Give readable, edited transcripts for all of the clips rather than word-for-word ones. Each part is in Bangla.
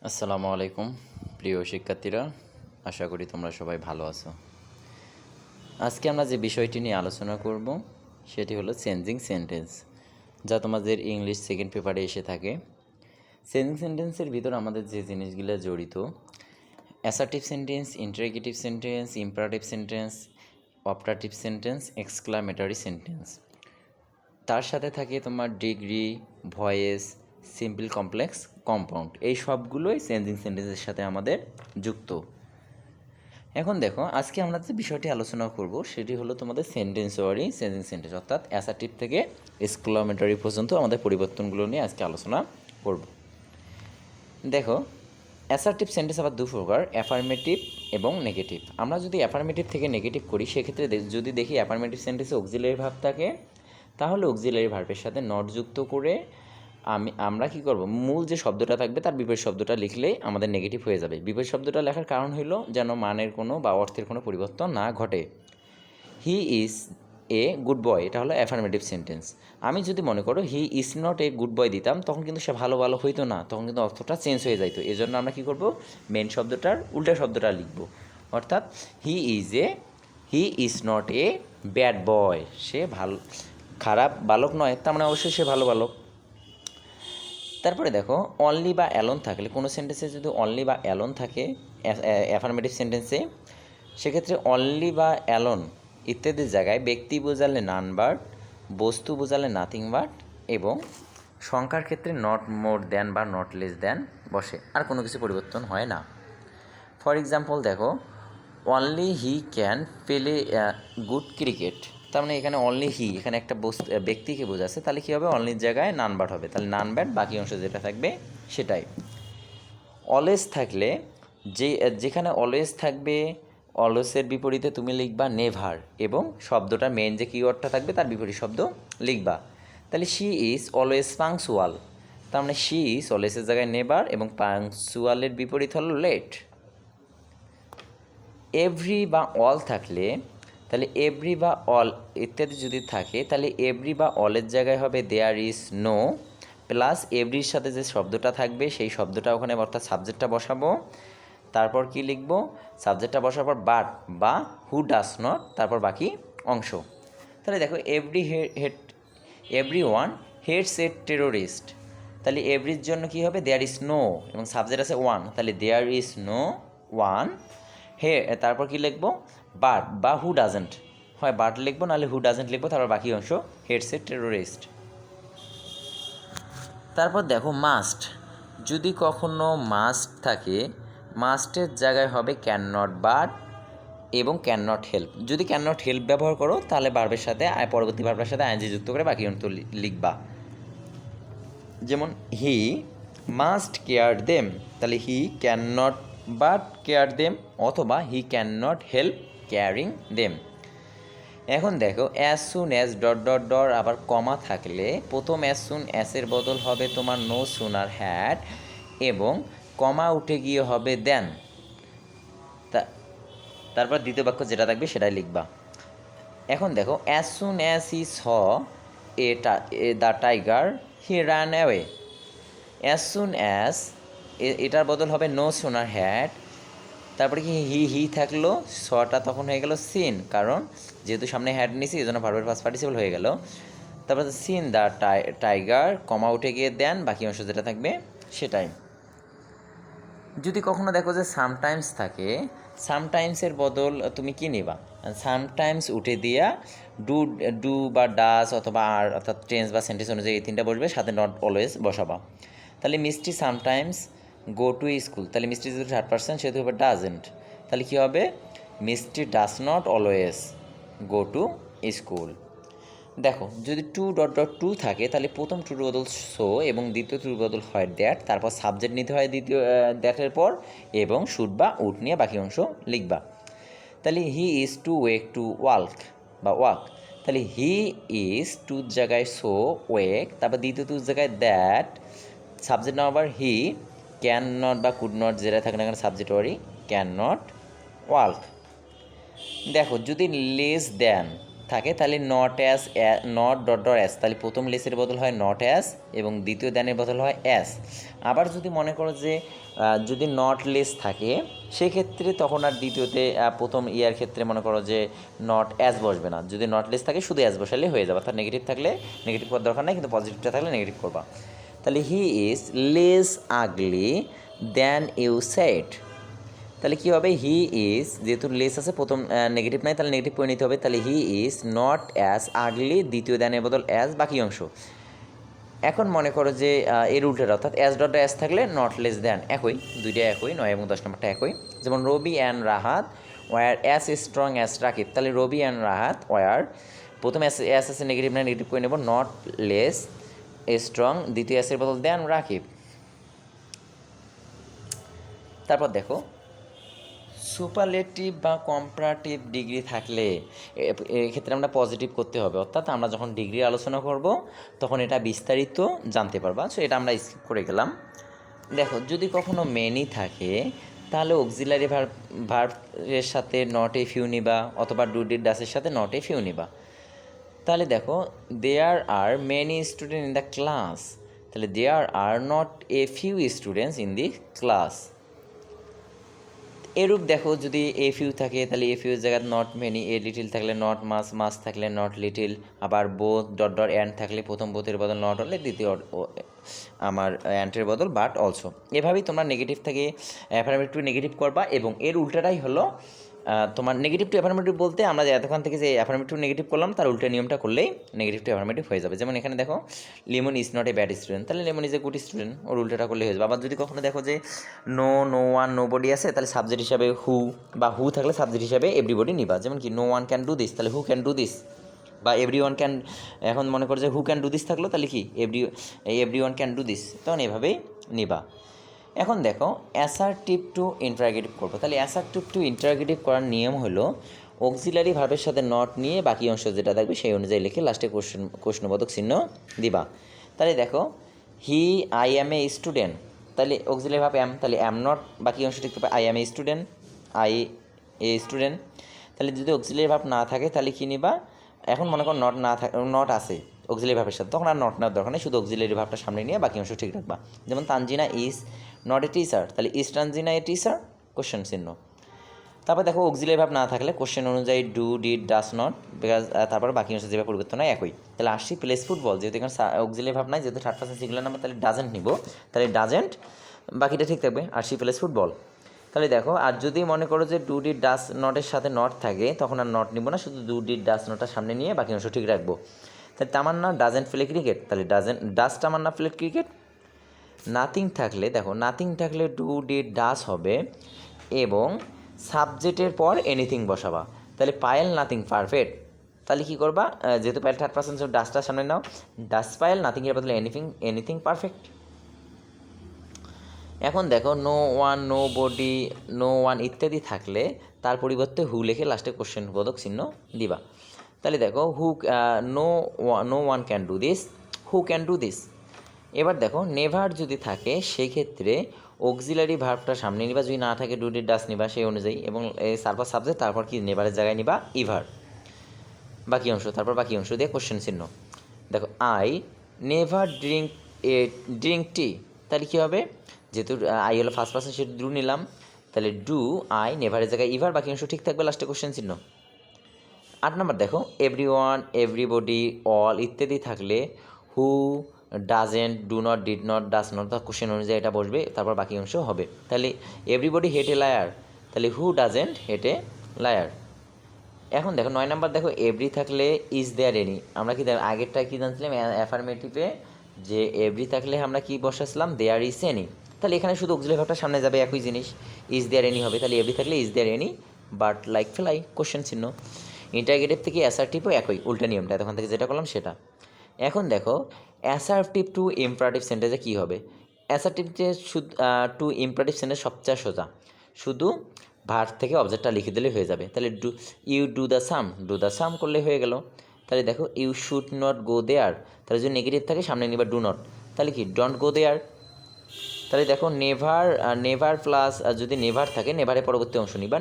আসসালামু আলাইকুম প্রিয় শিক্ষার্থীরা, আশা করি তোমরা সবাই ভালো আছো। আজকে আমরা যে বিষয়টি নিয়ে আলোচনা করব সেটি হলো চেঞ্জিং সেন্টেন্স, যা তোমাদের ইংলিশ সেকেন্ড পেপারে এসে থাকে। চেঞ্জিং সেন্টেন্সের ভিতর আমাদের যে জিনিসগুলো জড়িত: assertive sentence, interrogative sentence, imperative sentence, operative sentence, exclamatory sentence. তার সাথে থাকে তোমার degree, voice, simple, complex, compound. এই সবগুলোই চেঞ্জিং সেন্টেন্সের সাথে আমাদের যুক্ত। এখন দেখো, আজকে আমরা যে বিষয়টি আলোচনা করব সেটি হলো তোমাদের সেন্টেন্স ওয়ারি চেঞ্জিং সেন্টেন্স, অর্থাৎ অ্যাসার্টিভ থেকে এক্সক্লামেটরি পর্যন্ত আমাদের পরিবর্তনগুলো নিয়ে আজকে আলোচনা করব। দেখো, অ্যাসার্টিভ সেন্টেন্স আবার দু প্রকার, অ্যাফার্মেটিভ এবং নেগেটিভ। আমরা যদি অ্যাফার্মেটিভ থেকে নেগেটিভ করি, সেক্ষেত্রে যদি দেখি অ্যাফার্মেটিভ সেন্টেন্সে অক্সিলারি ভার্ব থাকে, তাহলে অক্সিলারি ভার্বের সাথে নট যুক্ত করে আমরা কি করব, মূল যে শব্দটা থাকবে তার বিপরীত শব্দটা লিখলেই আমাদের নেগেটিভ হয়ে যাবে। বিপরীত শব্দটা লেখার কারণ হলো যেন মানের কোনো বা অর্থের কোনো পরিবর্তন না ঘটে। He is a good boy, এটা হলো অ্যাফার্মেটিভ সেন্টেন্স। আমি যদি মনে করো হি is not a good boy দিতাম, তখন কিন্তু সে ভালো ভালো হইতো না, তখন কিন্তু অর্থটা চেঞ্জ হয়ে যাইতো। এই জন্য আমরা কী করবো, মেন শব্দটার উল্টা শব্দটা লিখবো। অর্থাৎ he is not a bad boy, সে খারাপ বালক নয়, তার মানে অবশ্যই সে ভালো বালক। তারপরে দেখো, অনলি বা অ্যালোন থাকলে, কোনো সেন্টেন্সে যদি অনলি বা অ্যালোন থাকে অ্যাফার্মেটিভ সেন্টেন্সে, সেক্ষেত্রে অনলি বা অ্যালোন ইত্যাদির জায়গায় ব্যক্তি বোঝালে নান বার্ড, বস্তু বোঝালে নাথিং বার্ড এবং সংখ্যার ক্ষেত্রে নট মোর দ্যান বা নট লেস দ্যান বসে, আর কোনো কিছু পরিবর্তন হয় না। ফর এক্সাম্পল দেখো, only he can play good cricket. তার মানে এখানে অনলি হি, এখানে একটা ব্যক্তিকে বোঝাচ্ছে, তাহলে কী হবে, অনলির জায়গায় নান বাট হবে, তাহলে নান ব্যাট, বাকি অংশ যেটা থাকবে সেটাই। অলওয়েজ থাকলে যেখানে অলওয়েজ থাকবে, অলওয়েজের বিপরীতে তুমি লিখবা নেভার, এবং শব্দটা মেন যে কিওয়ার্ডটা থাকবে তার বিপরীত শব্দ লিখবা। তাহলে শি ইজ অলওয়েজ পাংচুয়াল, তার মানে শি ইজ অলওয়েজের জায়গায় নেভার এবং পাংচুয়ালের বিপরীত হলো লেট। এভরি বা অল থাকলে, তাহলে এভরি বা অল ইত্যাদি যদি থাকে, তাহলে এভরি বা অলের জায়গায় হবে দেয়ার ইজ নো, প্লাস এভরির সাথে যে শব্দটা থাকবে সেই শব্দটা ওখানে, অর্থাৎ সাবজেক্টটা বসাবো। তারপর কি লিখবো, সাবজেক্টটা বসার পর বাট বা হু ডাস নট, তারপর বাকি অংশ। তাহলে দেখো, এভরি ওয়ান হেটস এ টেরোরিস্ট, তাহলে এভরির জন্য কী হবে, দেয়ার ইজ নো, এবং সাবজেক্ট আছে ওয়ান, তাহলে দেয়ার ইজ নো ওয়ান হে, তারপর কি লিখবো, বাট বা হু ডাজেন্ট, হয় বাট লিখবো নাহলে হু ডাজেন্ট লিখবো, তারপর বাকি অংশ হেটস এ টেরোরিস্ট। তারপর দেখো, মাস্ট, যদি কখনো মাস্ট থাকে, মাস্টের জায়গায় হবে ক্যান নট বাট এবং ক্যান নট হেল্প। যদি ক্যান নট হেল্প ব্যবহার করো, তাহলে ভার্বের সাথে পরবর্তী ভার্বের সাথে আইএনজি যুক্ত করে বাকি অংশ লিখবা। যেমন হি মাস্ট কেয়ার দেম, তাহলে he can not but care them, অথবা he can not help caring them. এখন দেখো, as soon as dot dot dot আবার কমা থাকলে, প্রথম অ্যাজ সুন অ্যাসের বদল হবে তোমার নো সুনার হ্যাড, এবং কমা উঠে গিয়ে হবে দেন। তারপর দ্বিতীয় বাক্য যেটা থাকবে সেটাই লিখবা। এখন দেখো, as soon as he saw the tiger he ran away. As soon as এটার বদল হবে নো সোনার হ্যাড, তারপরে কি হি থাকলো, সটা তখন হয়ে গেল সিন, কারণ যেহেতু সামনে হ্যাড নিছি এই জন্য ভার্বের ফার্স্ট পার্টিসিপল হয়ে গেল। তারপর সিন দ্য টাইগার, কমা উঠে গিয়ে দেন, বাকি অংশ যেটা থাকবে সেটাই। যদি কখনো দেখো যে সামটাইমস থাকে, সামটাইমসের বদল তুমি কি নেবা, সামটাইমস উঠে দিয়া ডু বা ডাস অথবা আর, অর্থাৎ টেন্স বা সেন্টেন্স অনুযায়ী এই তিনটা বসবে, সাথে নট অলওয়েজ বসাবা। তাহলে মিষ্টি সামটাইমস গো টু স্কুল, তাহলে মিষ্টি যেহেতু 3rd person সেহেতু হবে ডাজেন্ট, তাহলে কী হবে, মিষ্টি does not always go to school. দেখো, যদি টু ডট ডট টু থাকে, তাহলে প্রথম টুর বদল সো এবং দ্বিতীয় টুর বদল হয় দ্যাট, তারপর সাবজেক্ট নিতে হয় দ্বিতীয় দ্যাটের পর, এবং শুড বা উড নিয়ে বাকি অংশ লিখবা। তাহলে he is two ওয়েক to walk, তাহলে হি ইজ টুর জায়গায় সো ওয়েক, তারপর দ্বিতীয় টুর জায়গায় দ্যাট, সাবজেক্ট নাও আবার হি, ক্যান নট বা কুড নট যেটা থাকে না কেন সাবজেক্ট ওয়ারি, ক্যান নট ওয়াক। দেখো, যদি লেস দেন থাকে তাহলে not as, not dot dot as, তাহলে প্রথম লেসের বদল হয় নট অ্যাস এবং দ্বিতীয় দ্যানের বদল হয় অ্যাস। আবার যদি মনে করো যে যদি নট লেস থাকে সেক্ষেত্রে তখন আর দ্বিতীয়তে প্রথম ইয়ার ক্ষেত্রে মনে করো যে নট অ্যাস বসবে না, যদি নট লেস থাকে শুধু অ্যাস বসালে হয়ে যাবে, অর্থাৎ নেগেটিভ থাকলে নেগেটিভ করার দরকার নেই, কিন্তু পজিটিভটা থাকলে নেগেটিভ করবা। তাহলে he is less ugly than you said, তাহলে কী হবে, হি ইজ, যেহেতু লেস আছে প্রথম নেগেটিভ নাই তাহলে নেগেটিভ করে নিতে হবে, তাহলে হি ইজ নট অ্যাজ আগলি, দ্বিতীয় দ্যানের বদল অ্যাজ, বাকি অংশ। এখন মনে করো যে এর উল্টের, অর্থাৎ অ্যাজ ডট অ্যাজ থাকলে নট লেস দ্যান, একই, দুইটা একই, 9 এবং 10 নম্বরটা একই। যেমন Rabi and Rahat were as strong as Rakib, তাহলে রবি অ্যান্ড রাহাত ওয়ার, প্রথম অ্যাস আছে নেগেটিভ না, নেগেটিভ করে নেব, নট লেস স্ট্রং, দ্বিতীয় অ্যাসের বদল দ্যান রাকিব। তারপর দেখো সুপারলেটিভ বা কম্পারেটিভ ডিগ্রি থাকলে এক্ষেত্রে আমরা পজিটিভ করতে হবে, অর্থাৎ আমরা যখন ডিগ্রি আলোচনা করব তখন এটা বিস্তারিত জানতে পারবা। সো এটা আমরা স্কিপ করে গেলাম। দেখো যদি কখনো মেনি থাকে তাহলে অক্সিলারি ভার্বের সাথে নট এ ফিউ নিবা, অথবা ডু ডিড ডাসের সাথে নট এ ফিউ নিবা। তাহলে দেখো there are many student in the class, তাহলে there are not a few students in the class. এরূপ দেখো যদি এ ফিউ থাকে তাহলে এ ফিউ জায়গায় নট মেনি, এ লিটিল থাকলে নট মাস, মাস থাকলে নট লিটিল, আবার বোথ ডট ডট অ্যান্ড থাকলে প্রথম বোথের বদল নট হলে দ্বিতীয় আমার অ্যান্টের বদল বাট অলসো। এভাবেই তোমরা নেগেটিভ থেকে অ্যাফার্মেটিভ টু নেগেটিভ করবা, এবং এর উল্টাটাই হলো তোমার নেগেটিভ টু অ্যাফার্মেটিভ বলতে আমরা যে এতক্ষণ থেকে যে অ্যাফার্মেটিভ টু নেগেটিভ করলাম তার উল্টা নিয়মটা করলেই নেগেটিভ টু অ্যাফার্মেটিভ হয়ে যাবে। যেমন এখানে দেখো Limon is not a bad student, তাহলে Limon is a good student, ওর উল্টাটা করলে হয়ে যাবে। আবার যদি কখনো দেখো যে no, no one, nobody আছে, তাহলে সাবজেক্ট হিসাবে হু, বা হু থাকলে সাবজেক্ট হিসাবে এভরিবডি নিবা। যেমন কি no one can do this, তাহলে হু ক্যান ডু দিস, বা এভরি ওয়ান ক্যান, এখন মনে করো যে হু ক্যান ডু দিস থাকলো তাহলে কি every one can do this, তখন এভাবেই নিবা। এখন দেখো অ্যাসার্টিভ টু ইন্টারোগেটিভ করবো, তাহলে অ্যাসার্টিভ টু ইন্টারোগেটিভ করার নিয়ম হলো অক্সিলারি ভার্বের সাথে নট নিয়ে বাকি অংশ যেটা থাকবে সেই অনুযায়ী লিখে লাস্টে প্রশ্নবোধক চিহ্ন দিবা। তাহলে দেখো he I am a student, তাহলে অক্সিলারি ভার্ব অ্যাম, তাহলে অ্যাম নট, বাকি অংশ লিখতে পারে I am a student, I a student. তাহলে যদি অক্সিলারি ভার্ব না থাকে তাহলে কী নিবা, এখন মনে করো নট না থাকে, নট আছে অক্সিলারি ভার্বের সাথে, তখন আর নট নেওয়ার দরকার নেই, শুধু অক্সিলারি ভার্বটা সামনে নিয়ে বাকি অংশ ঠিক রাখবা। যেমন Tanzina is not a teacher, তাহলে is Tanzina a teacher, question চিহ্ন। তারপর দেখো অক্সিলারি ভার্ব না থাকলে কোশ্চেন অনুযায়ী do, did, does not, because তারপর বাকি অংশ যেভাবে পরিবর্তন হয় একই। তাহলে আসছি প্লেস ফুটবল, যেহেতু এখানে অক্সিলারি ভার্ব নাই, যেহেতু থার্ড পারসন সিঙ্গুলার নাম্বার, তাহলে ডাজেন্ট নিব, তাহলে ডাজেন্ট, বাকিটা ঠিক থাকবে, আসছি প্লেস ফুটবল। তাহলে দেখো আর যদি মনে করো যে ডু ডিড ডাস নটের সাথে নট থাকে তখন আর নট নিব না, শুধু ডু ডিড ডাস নটটা সামনে নিয়ে বাকি অংশ ঠিক রাখবো। তাহলে তামান্না ডাজেন্ট প্লে ক্রিকেট, তাহলে ডাস তামান্না প্লে ক্রিকেট। নাথিং থাকলে দেখো নাথিং থাকলে ডু ডিড ডাস হবে এবং সাবজেক্টের পর এনিথিং বসাবা, তাহলে পায়েল নাথিং পারফেক্ট, তাহলে কী করবা, যেহেতু পায়েল থার্ড পারসন ডাসটার সামনে নাও, ডাস পায়েল নাথিংয়ের বদলে এনিথিং পারফেক্ট। এখন দেখো no one, nobody, no one ইত্যাদি থাকলে তার পরিবর্তে হু লিখে লাস্টে কোশ্চেন বোধক চিহ্ন দিবা। তাহলে দেখো who, no one can do this, who can do this. এবার দেখো নেভার যদি থাকে সেই ক্ষেত্রে অক্সিলারি ভার্বটা সামনে নিবা, যদি না থাকে ডু ডিড ডাস নিবা সেই অনুযায়ী, এবং তারপর সাবজেক্ট, তারপর কি নেভারের জায়গায় নিবা ইভার, বাকি অংশ, তারপর বাকি অংশ দিয়ে কোশ্চেন চিহ্ন। দেখো আই নেভার ড্রিঙ্ক টি, তাহলে কী হবে, যেহেতু আই হলো ফার্স্ট পার্সন সেটা ডু নিলাম, তাহলে ডু আই নেভারের জায়গায় ইভার, বাকি অংশ ঠিক থাকবে, লাস্টে কোশ্চেন চিহ্ন। 8 নম্বর দেখো এভরি ওয়ান, এভরিবডি, অল ইত্যাদি থাকলে who, doesn't, do not, did not, does not, বা কোশ্চেন অনুযায়ী এটা বসবে, তারপর বাকি অংশ হবে। তাহলে এভরিবডি হেট এ লায়ার, তাহলে who doesn't hate a liar. এখন দেখো 9 নাম্বার দেখো এভরি থাকলে ইজ দেয়ার এনি, আমরা কি আগেরটা কী জানছিলাম অ্যাফার্মেটিভে যে এভরি থাকলে আমরা কি বসাছিলাম দেয়ার ইজ এনি, তাহলে এখানে শুধু অক্সিলারি ভার্বটা সামনে যাবে, একই জিনিস, ইজ দেয়ার এনি হবে, তাহলে এভরি থাকলে is there any but like fly, question চিহ্ন। ইন্টারগেটিভ থেকে অ্যাসার্টিভও একই, উল্টা নিয়মটা এতক্ষণ থেকে যেটা করলাম সেটা। এখন দেখো অ্যাসার্টিভ টু ইম্পারেটিভ সেন্টেন্সে কী হবে, অ্যাসার্টিভ যে টু ইম্পারেটিভ সেন্টেন্স সবচেয়ে সোজা, শুধু ভার্ব থেকে অবজেক্টটা লিখে দিলে হয়ে যাবে। তাহলে ইউ ডু দ্য সাম করলে হয়ে গেল। তাহলে দেখো ইউ শুড নট গো দেয়ার, তাহলে যদি নেগেটিভ থাকে সামনে নিবা ডু নট, তাহলে কি ডোন্ট গো দেয়ার। তাহলে দেখো নেভার প্লাস যদি নেভার থাকে নেভারের পরবর্তী অংশ নিবা,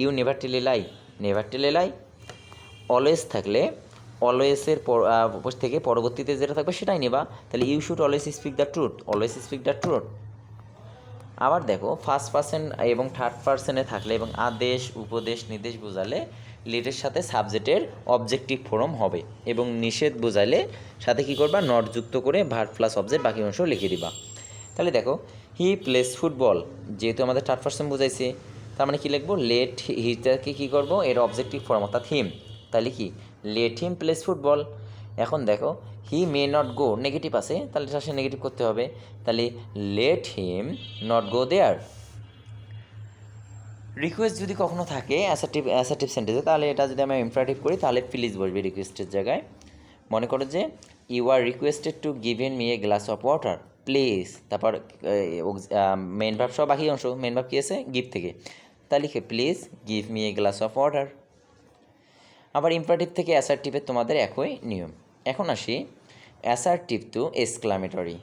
you never tell a lie, always থাকলে অলওয়েজের থেকে পরবর্তীতে যেটা থাকবে সেটাই নেবা। তাহলে you should always speak the truth, always speak the truth. আবার দেখো ফার্স্ট পার্সন এবং থার্ড পার্সনে থাকলে এবং আদেশ উপদেশ নির্দেশ বোঝালে লিডের সাথে সাবজেক্টের অবজেক্টিভ ফর্ম হবে এবং নিষেধ বোঝালে সাথে কী করবা, নট যুক্ত করে ভার্ব প্লাস অবজেক্ট বাকি অংশ লিখে দিবা। তাহলে দেখো হি প্লেস ফুটবল, যেহেতু আমাদের থার্ড পার্সন বোঝাইছে তার মানে কী লিখবো, লেট হিটাকে কী করবো, এর অবজেক্টিভ ফর্ম অর্থাৎ হিম, তাহলে কি লেট হিম প্লেস ফুটবল। এখন দেখো হি মে নট গো, নেগেটিভ আছে তাহলে সে নেগেটিভ করতে হবে, তাহলে let him not go there. Request যদি কখনো থাকে অ্যাসার্টিভ সেন্টেন্সে, তাহলে এটা যদি আমি ইমপারেটিভ করি তাহলে প্লিজ বসবে রিকোয়েস্টের জায়গায়। মনে করো যে you are requested to given me a glass of water please, তারপর মেন ভার্ব সহ বাকি অংশ, মেন ভার্ব কী আছে, গিভ থেকে, তাহলে লিখে please give me a glass of water. আবার ইম্পারেটিভ থেকে অ্যাসার্টিভের তোমাদের একই নিয়ম। এখন আসি অ্যাসার্টিভ টু এক্সক্লামেটরি।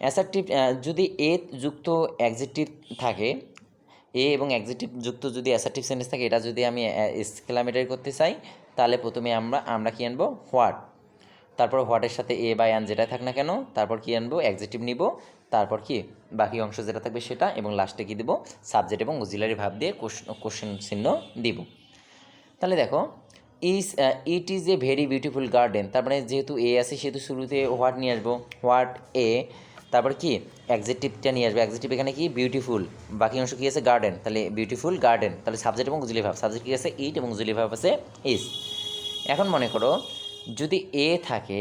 অ্যাসার্টিভ যদি এ যুক্ত অ্যাডজেক্টিভ থাকে, এ এবং অ্যাডজেক্টিভ যুক্ত যদি অ্যাসার্টিভ সেন্টেন্স থাকে, এটা যদি আমি এক্সক্লামেটরি করতে চাই তাহলে প্রথমে আমরা কি আনবো, হোয়াট, তারপর হোয়াটের সাথে এ বা অ্যান যেটা থাক না কেন, তারপর কি আনবো, অ্যাডজেক্টিভ নিব, তারপর কি বাকি অংশ যেটা থাকবে সেটা, এবং লাস্টে কি দিব, সাবজেক্ট এবং অক্সিলারি ভার্ব দিয়ে কোশ্চেন চিহ্ন দিব। তাহলে দেখো ইট is a very beautiful garden, তার মানে যেহেতু এ আছে সেহেতু শুরুতে হোয়াট নিয়ে আসবো, হোয়াট এ, তারপর কি অ্যাডজেক্টিভটা নিয়ে আসবে, অ্যাডজেক্টিভ এখানে কি বিউটিফুল, বাকি অংশ কী আছে গার্ডেন, তাহলে বিউটিফুল গার্ডেন, তাহলে সাবজেক্ট এবং অক্সিলারি ভার্ব, সাবজেক্ট কী আছে ইট এবং অক্সিলারি ভার্ব আছে ইজ। এখন মনে করো যদি এ থাকে,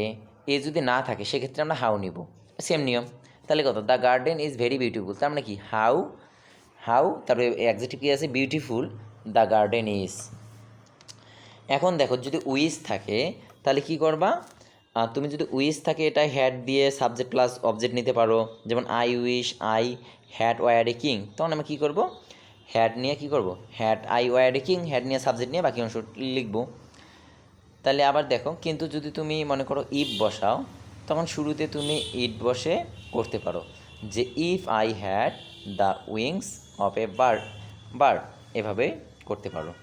এ যদি না থাকে সেক্ষেত্রে আমরা হাউ নিব, সেম নিয়ম। তাহলে কত, the garden is very beautiful, তার মানে কি হাউ তারপরে অ্যাডজেক্টিভ কী আছে বিউটিফুল, দ্য গার্ডেন ইজ। এখন দেখো যদি উইস থাকে তাহলে কি করবা, তুমি যদি উইস থাকে এটা হ্যাড দিয়ে সাবজেক্ট প্লাস অবজেক্ট নিতে পারো, যেমন I wish I had were a king, তখন আমি কী করবো, হ্যাড নিয়ে কী করবো, had I were a king, had নিয়ে সাবজেক্ট নিয়ে বাকি অংশ লিখবো। তাহলে আবার দেখো কিন্তু যদি তুমি মনে করো ইফ বসাও, তখন শুরুতে তুমি ইট বসে করতে পারো, যে if I had the wings of a bird এভাবে করতে পারো।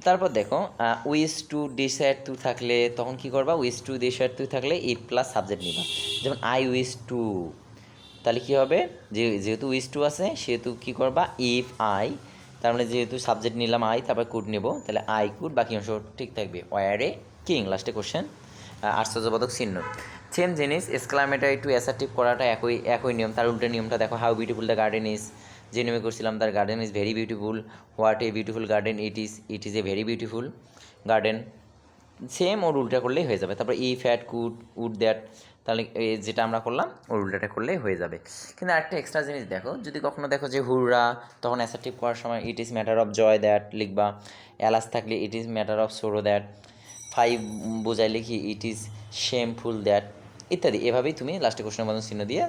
তারপর দেখো উইস টু ডিসাইড টু থাকলে তখন কি করবা, উইস টু ডিসাইড টু থাকলে ইফ প্লাস সাবজেক্ট নিবা, যেমন আই উইস টু, তাহলে কী হবে, যেহেতু উইস টু আছে সেহেতু কী করবা, ইফ আই, তার মানে যেহেতু সাবজেক্ট নিলাম আই, তারপর কুড নেব, তাহলে আই কুড বাকি অংশ ঠিক থাকবে, ওয়ার এ কিং, লাস্টে কোশ্চেন আশ্চর্যবোধক চিহ্ন। সেম জিনিস এক্সক্লামেটরি টু অ্যাসার্টিভ করাটা একই নিয়ম, তার উল্টো নিয়মটা দেখো, how beautiful the garden is, যে নিয়মে করছিলাম, the garden is very beautiful, what a beautiful garden it is a very beautiful garden, same ওর উল্টা করলেই হয়ে যাবে। তারপর if had could would that, তাহলে যেটা আমরা করলাম ওর উল্টাটা করলেই হয়ে যাবে। কিন্তু আরেকটা এক্সট্রা জিনিস দেখো, যদি কখনো দেখো যে হুররা, তখন অ্যাসার্টিভ করার সময় it is matter of joy that লিখবা, অ্যালাস থাকলে it is matter of sorrow that, five বোঝাইলে কি ইট ইজ শেমফুল দ্যাট, ইত্যাদি। এভাবেই তুমি লাস্টে কোশ্চেন বাদন চিহ্ন দিয়ে,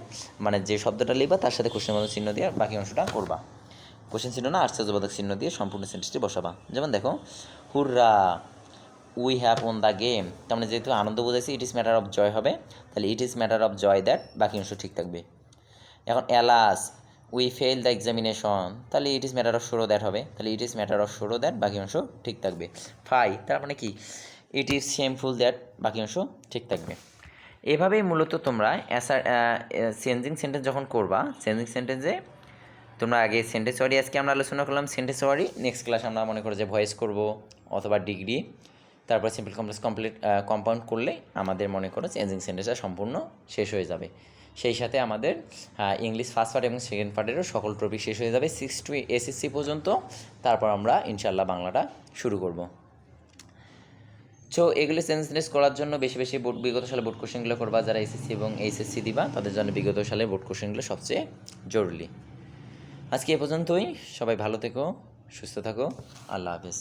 মানে যে শব্দটা লিখবা তার সাথে কোশ্চেন বাদন চিহ্ন দিয়ে বাকি অংশটা করবা, কোশ্চেন চিহ্ন না আশ্চর্যবোধক চিহ্ন দিয়ে সম্পূর্ণ সেন্টেন্সটি বসাবা। যেমন দেখো hurrah we have won the game, তার মানে যেহেতু আনন্দ বোঝাইছি it is matter of joy হবে, তাহলে it is matter of joy that বাকি অংশ ঠিক থাকবে। এখন alas we fail the examination, তাহলে it is matter of sorrow that হবে, তাহলে it is matter of sorrow that বাকি অংশ ঠিক থাকবে। তার মানে কি ইট ইজ শেমফুল দ্যাট বাকি অংশ ঠিক থাকবে। এভাবেই মূলত তোমরা চেঞ্জিং সেন্টেন্স যখন করবা, চেঞ্জিং সেন্টেন্সে তোমরা আগে সেন্টেন্স ওয়ারি, আজকে আমরা আলোচনা করলাম সেন্টেন্স ওয়ারি, নেক্সট ক্লাস আমরা মনে করো যে ভয়েস করব অথবা ডিগ্রি, তারপর সিম্পল কমপ্লেক্স কম্পাউন্ড করলে আমাদের মনে করো চেঞ্জিং সেন্টেন্সটা সম্পূর্ণ শেষ হয়ে যাবে। সেই সাথে আমাদের ইংলিশ ফার্স্ট পার্ট এবং সেকেন্ড পার্টেরও সকল টপিক শেষ হয়ে যাবে 6 to SSC পর্যন্ত, তারপর আমরা ইনশাল্লাহ বাংলাটা শুরু করব। সো এগুলি সেন্টেন্স করার জন্য বেশি বেশি বিগত সালে বোর্ড কোশ্চেনগুলো করবা, যারা এসএসসি এবং এইচএসসি দিবা তাদের জন্য বিগত সালের বোর্ড কোশ্চেনগুলো সবচেয়ে জরুরি। আজকে এ পর্যন্তই, সবাই ভালো থেকো, সুস্থ থাকো, আল্লাহ হাফেজ।